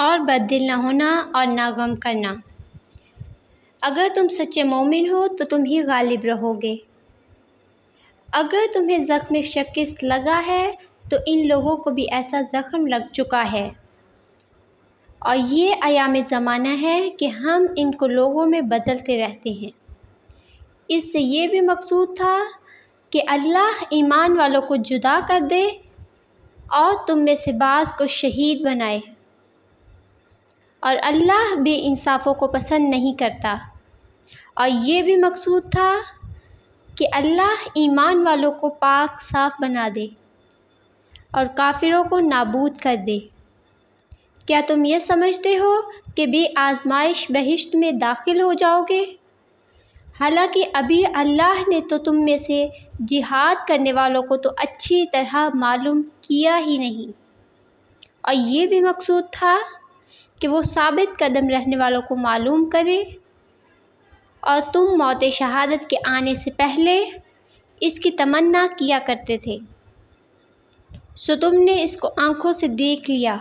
اور بددل نہ ہونا اور نہ غم کرنا۔ اگر تم سچے مومن ہو تو تم ہی غالب رہو گے۔ اگر تمہیں زخم شکست لگا ہے تو ان لوگوں کو بھی ایسا زخم لگ چکا ہے، اور یہ ایام زمانہ ہے کہ ہم ان کو لوگوں میں بدلتے رہتے ہیں۔ اس سے یہ بھی مقصود تھا کہ اللہ ایمان والوں کو جدا کر دے اور تم میں سے بعض کو شہید بنائے، اور اللہ بے انصافوں کو پسند نہیں کرتا۔ اور یہ بھی مقصود تھا کہ اللہ ایمان والوں کو پاک صاف بنا دے اور کافروں کو نابود کر دے۔ کیا تم یہ سمجھتے ہو کہ بے آزمائش بہشت میں داخل ہو جاؤ گے؟ حالانکہ ابھی اللہ نے تو تم میں سے جہاد کرنے والوں کو تو اچھی طرح معلوم کیا ہی نہیں۔ اور یہ بھی مقصود تھا کہ وہ ثابت قدم رہنے والوں کو معلوم کرے، اور تم موت شہادت کے آنے سے پہلے اس کی تمنا کیا کرتے تھے، سو تم نے اس کو آنکھوں سے دیکھ لیا۔